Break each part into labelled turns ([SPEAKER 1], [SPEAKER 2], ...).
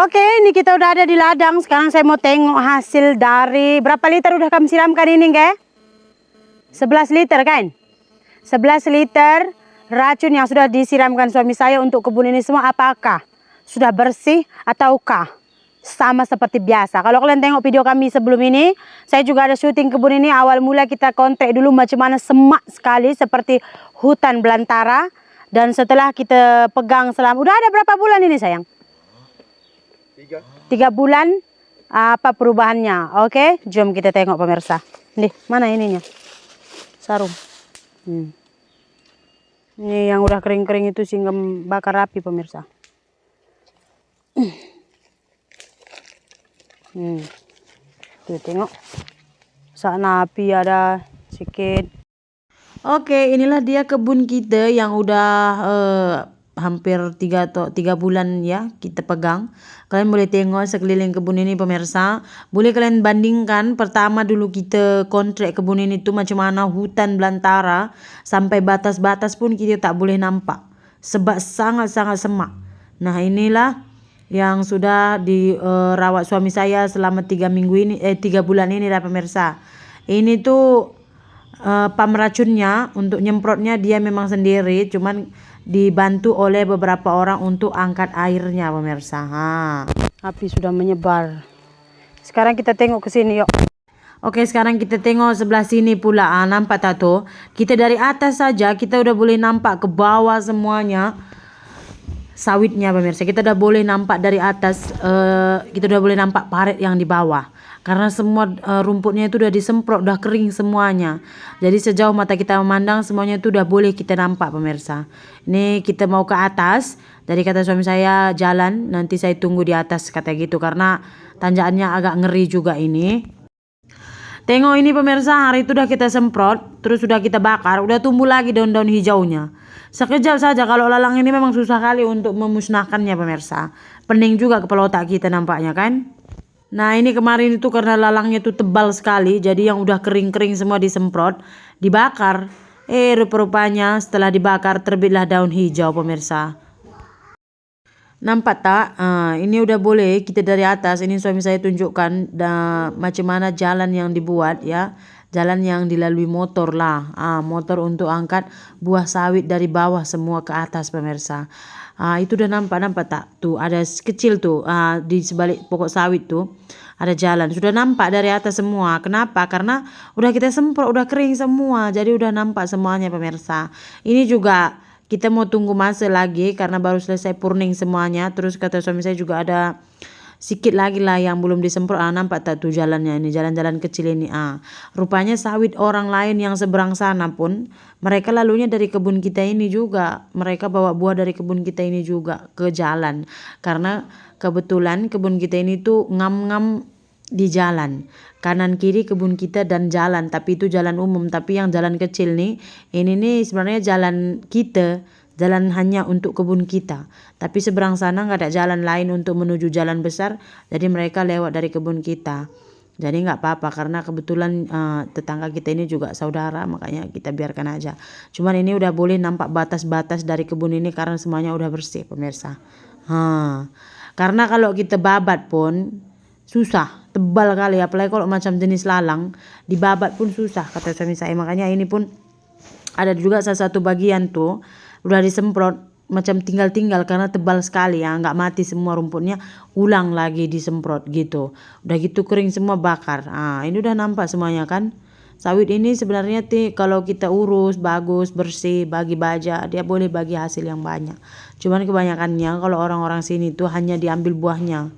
[SPEAKER 1] Oke, ini kita udah ada di ladang. Sekarang saya mau tengok hasil dari berapa liter udah kami siramkan ini, guys? 11 liter kan? 11 liter racun yang sudah disiramkan suami saya untuk kebun ini semua, apakah sudah bersih ataukah sama seperti biasa? Kalau kalian tengok video kami sebelum ini, saya juga ada syuting kebun ini. Awal mula kita kontak dulu macam mana semak sekali seperti hutan belantara. Dan setelah kita pegang selama, udah ada berapa bulan ini sayang? 3 bulan. Apa perubahannya? Oke, jom kita tengok pemirsa. Nih, mana ininya? Sarung. Ini yang udah kering-kering itu sehingga bakar api pemirsa. Tuh tengok. Sana api ada sedikit. Oke, inilah dia kebun kita yang udah hampir 3 bulan ya kita pegang. Kalian boleh tengok sekeliling kebun ini pemirsa. Boleh kalian bandingkan pertama dulu kita kontrak kebun ini tuh macam mana hutan belantara, sampai batas-batas pun kita tak boleh nampak sebab sangat-sangat semak. Nah, inilah yang sudah dirawat suami saya selama 3 bulan ini lah pemirsa. Ini tuh pam racunnya untuk nyemprotnya dia memang sendiri, cuman dibantu oleh beberapa orang untuk angkat airnya pemirsa. Api sudah menyebar. Sekarang kita tengok ke sini yuk. Oke, sekarang kita tengok sebelah sini pula. Nampak tak tuh? Kita dari atas saja kita udah boleh nampak ke bawah semuanya sawitnya pemirsa. Kita udah boleh nampak dari atas, kita udah boleh nampak parit yang di bawah. Karena semua rumputnya itu udah disemprot, udah kering semuanya. Jadi sejauh mata kita memandang semuanya itu udah boleh kita nampak pemirsa. Ini kita mau ke atas. Dari kata suami saya jalan, nanti saya tunggu di atas kata gitu. Karena tanjakannya agak ngeri juga ini. Tengok ini pemirsa, hari itu udah kita semprot, terus udah kita bakar, udah tumbuh lagi daun-daun hijaunya. Sekejap saja, kalau lalang ini memang susah kali untuk memusnahkannya pemirsa. Pening juga kepala otak kita nampaknya kan. Nah, ini kemarin itu karena lalangnya itu tebal sekali, jadi yang udah kering-kering semua disemprot, dibakar. Rupa-rupanya setelah dibakar terbitlah daun hijau pemirsa. Nampak tak? Ini udah boleh kita dari atas. Ini suami saya tunjukkan macam mana jalan yang dibuat ya. Jalan yang dilalui motor lah. Motor untuk angkat buah sawit dari bawah semua ke atas pemirsa. Itu udah nampak tak? Tuh ada kecil tuh di sebalik pokok sawit tuh ada jalan. Sudah nampak dari atas semua. Kenapa? Karena udah kita semprot, udah kering semua. Jadi udah nampak semuanya pemirsa. Ini juga kita mau tunggu masa lagi karena baru selesai purning semuanya. Terus kata suami saya juga ada sedikit lagi lah yang belum disemprot. Nampak tak tuh jalannya ini, jalan-jalan kecil ini. Rupanya sawit orang lain yang seberang sana pun mereka lalunya dari kebun kita ini juga. Mereka bawa buah dari kebun kita ini juga ke jalan. Karena kebetulan kebun kita ini tuh ngam-ngam di jalan. Kanan kiri kebun kita dan jalan, tapi itu jalan umum. Tapi yang jalan kecil nih, ini nih sebenarnya jalan kita, jalan hanya untuk kebun kita. Tapi seberang sana nggak ada jalan lain untuk menuju jalan besar, jadi mereka lewat dari kebun kita. Jadi nggak apa-apa karena kebetulan tetangga kita ini juga saudara, makanya kita biarkan aja. Cuman ini udah boleh nampak batas-batas dari kebun ini karena semuanya udah bersih pemirsa. Karena kalau kita babat pun susah, tebal kali, apalagi kalau macam jenis lalang dibabat pun susah kata suami saya. Makanya ini pun ada juga salah satu bagian tuh udah disemprot macam tinggal-tinggal karena tebal sekali ya, nggak mati semua rumputnya, ulang lagi disemprot gitu. Udah gitu kering semua bakar. Ini udah nampak semuanya kan. Sawit ini sebenarnya kalau kita urus bagus, bersih, bagi baja, dia boleh bagi hasil yang banyak. Cuman kebanyakannya kalau orang-orang sini tuh hanya diambil buahnya.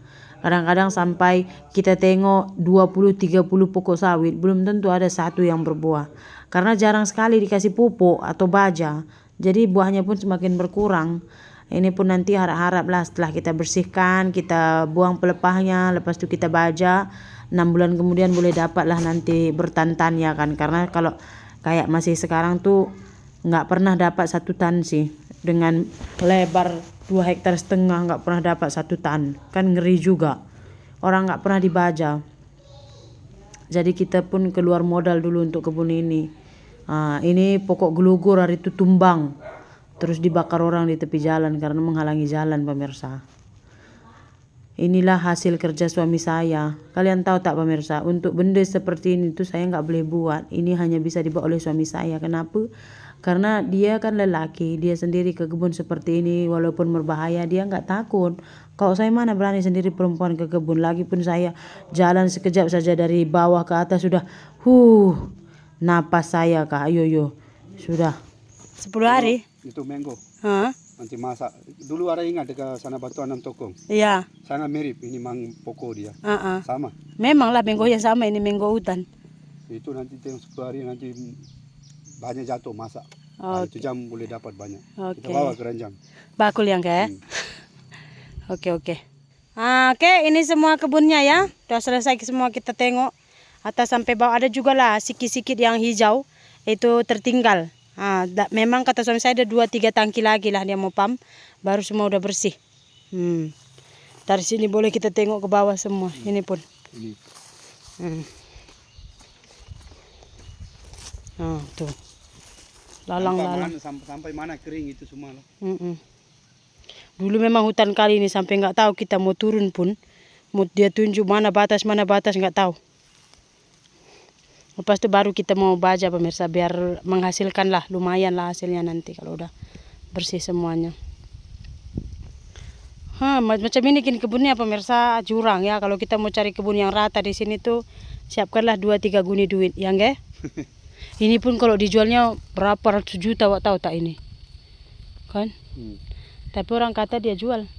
[SPEAKER 1] Kadang-kadang sampai kita tengok 20-30 pokok sawit belum tentu ada satu yang berbuah. Karena jarang sekali dikasih pupuk atau baja. Jadi buahnya pun semakin berkurang. Ini pun nanti harap-harap lah setelah kita bersihkan, kita buang pelepahnya, lepas itu kita baja. 6 bulan kemudian boleh dapat lah nanti bertan-tan ya kan. Karena kalau kayak masih sekarang tuh nggak pernah dapat 1 tan sih. Dengan lebar 2,5 hektar nggak pernah dapat 1 tan. Kan ngeri juga. Orang nggak pernah dibaja. Jadi kita pun keluar modal dulu untuk kebun ini. Ini pokok gelugur hari itu tumbang. Terus dibakar orang di tepi jalan karena menghalangi jalan pemirsa. Inilah hasil kerja suami saya. Kalian tahu tak pemirsa, untuk benda seperti ini tuh saya nggak boleh buat. Ini hanya bisa dibuat oleh suami saya. Kenapa? Karena dia kan lelaki, dia sendiri ke kebun seperti ini, walaupun berbahaya dia nggak takut. Kalau saya mana berani sendiri perempuan ke kebun. Lagipun saya jalan sekejap saja dari bawah ke atas sudah, napas saya kak, ayo, sudah. 10 hari?
[SPEAKER 2] Itu mango.
[SPEAKER 1] Hah?
[SPEAKER 2] Nanti masak. Dulu ada ingat dekat sana Batu Anam Tokong.
[SPEAKER 1] Iya.
[SPEAKER 2] Sana mirip, ini mang pokok dia. Sama.
[SPEAKER 1] Memanglah mango yang sama, ini mango hutan.
[SPEAKER 2] Itu nanti tengok 10 hari nanti banyak jatuh masak. Nah, itu jam boleh dapat banyak. Kita bawa ke ranjang.
[SPEAKER 1] Bakul yang kayak. Oke. Oke, ini semua kebunnya ya. Sudah selesai semua kita tengok. Atas sampai bawah ada juga lah sikit-sikit yang hijau. Itu tertinggal. Memang kata suami saya ada 2-3 tangki lagi lah dia mau pam. Baru semua udah bersih. Dari sini boleh kita tengok ke bawah semua. Ini pun.
[SPEAKER 2] Ini.
[SPEAKER 1] Tuh. Lalang-lalang.
[SPEAKER 2] Sampai mana kering itu semua lah.
[SPEAKER 1] Dulu memang hutan kali ini sampai nggak tahu kita mau turun pun. Mau dia tunjuk mana batas nggak tahu. Lepas itu baru kita mau baja pemirsa biar menghasilkan lah, lumayan lah hasilnya nanti kalau udah bersih semuanya. Macam ini kini kebunnya pemirsa jurang ya. Kalau kita mau cari kebun yang rata di sini tuh siapkanlah 2-3 guni duit, ya nggak? Ini pun kalau dijualnya berapa ratus juta, wak tahu tak ini? Kan? Tapi orang kata dia jual.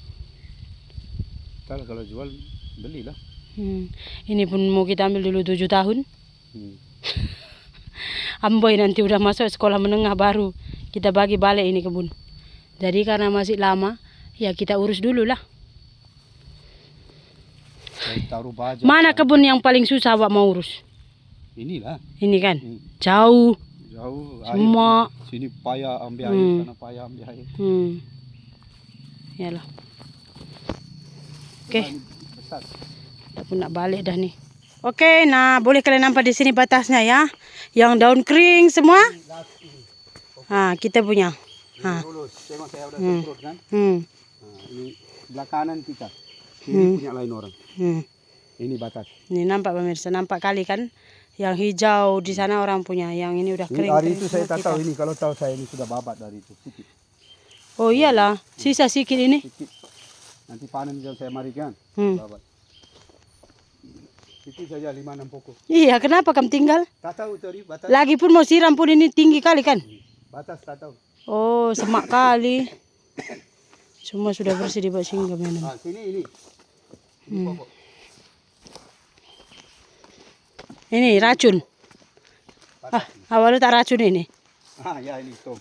[SPEAKER 2] Kalau jual belilah.
[SPEAKER 1] Ini pun mau kita ambil dulu 7 tahun. Amboy nanti udah masuk sekolah menengah baru kita bagi balik ini kebun. Jadi karena masih lama ya kita urus dulu lah. Mana kebun yang paling susah wak mau urus?
[SPEAKER 2] Inilah.
[SPEAKER 1] Ini kan jauh semua.
[SPEAKER 2] Sini payah ambil air, sana payah ambil air.
[SPEAKER 1] Yalah. Oke. Kita pun nak balik dah nih. Oke, nah boleh kalian nampak di sini batasnya ya. Yang daun kering semua. Kita punya.
[SPEAKER 2] Tengok saya udah semprot kan. Ini sebelah kanan kita. Kiri punya lain orang. Ini batas. Ini
[SPEAKER 1] nampak pemirsa, nampak kali kan. Yang hijau di sana orang punya, yang ini udah kering.
[SPEAKER 2] Hari itu saya tak tahu ini, kalau tahu saya ini sudah babat dari itu. Sikit.
[SPEAKER 1] Oh iyalah, sisa sikit ini.
[SPEAKER 2] Sikit. Nanti panen jam saya marikan. Babat. Itu saja 5-6 pokok.
[SPEAKER 1] Iya, kenapa kamu tinggal?
[SPEAKER 2] Tak tahu tadi batas.
[SPEAKER 1] Lagi pun mau siram pun ini tinggi kali kan?
[SPEAKER 2] Batas tak tahu.
[SPEAKER 1] Oh, semak kali. Semua sudah bersih di bawah singgah memang.
[SPEAKER 2] Sini ini. Ini pokok.
[SPEAKER 1] Ini racun. Awalnya tak racun ini.
[SPEAKER 2] Ya ini tuh.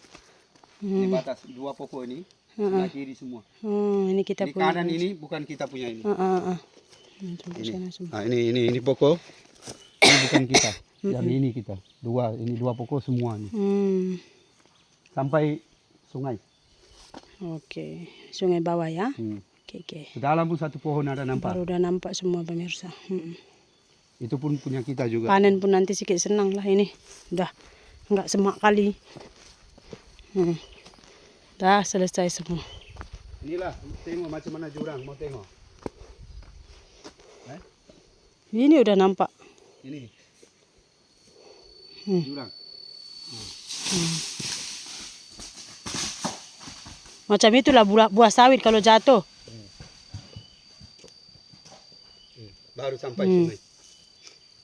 [SPEAKER 2] Ini batas 2 pokok ini. Sebelah kiri semua.
[SPEAKER 1] Ini kita
[SPEAKER 2] ini
[SPEAKER 1] punya.
[SPEAKER 2] Kanan ini bukan kita punya ini.
[SPEAKER 1] Ini.
[SPEAKER 2] Ini pokok. Ini bukan kita. Yang ini kita. Ini 2 pokok semua nih. Sampai sungai.
[SPEAKER 1] Oke, sungai bawah ya. Oke.
[SPEAKER 2] Dalam pun 1 pohon ada nampak.
[SPEAKER 1] Baru udah nampak semua pemirsa.
[SPEAKER 2] Itu pun punya kita juga.
[SPEAKER 1] Panen pun nanti sedikit senang lah ini. Udah enggak semak kali. Dah selesai semua.
[SPEAKER 2] Inilah, tengok macam mana jurang, mau tengok.
[SPEAKER 1] Ini udah nampak.
[SPEAKER 2] Ini. Jurang.
[SPEAKER 1] Macam itulah buah sawit kalau jatuh.
[SPEAKER 2] Baru sampai sungai.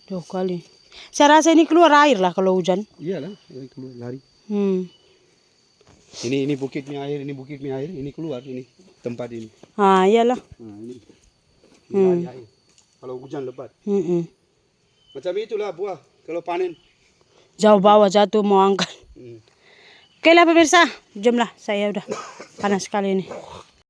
[SPEAKER 1] Jauh kali. Saya rasa ini keluar air lah kalau hujan.
[SPEAKER 2] Iyalah, ini keluar lari. Ini bukitnya air, ini keluar ini tempat ini.
[SPEAKER 1] Iyalah.
[SPEAKER 2] Ini lari air. Kalau hujan lebat. Macam itulah buah kalau panen.
[SPEAKER 1] Jauh bawah jatuh mau angkat. Oke lah pemirsa, jomlah saya udah panas sekali ini.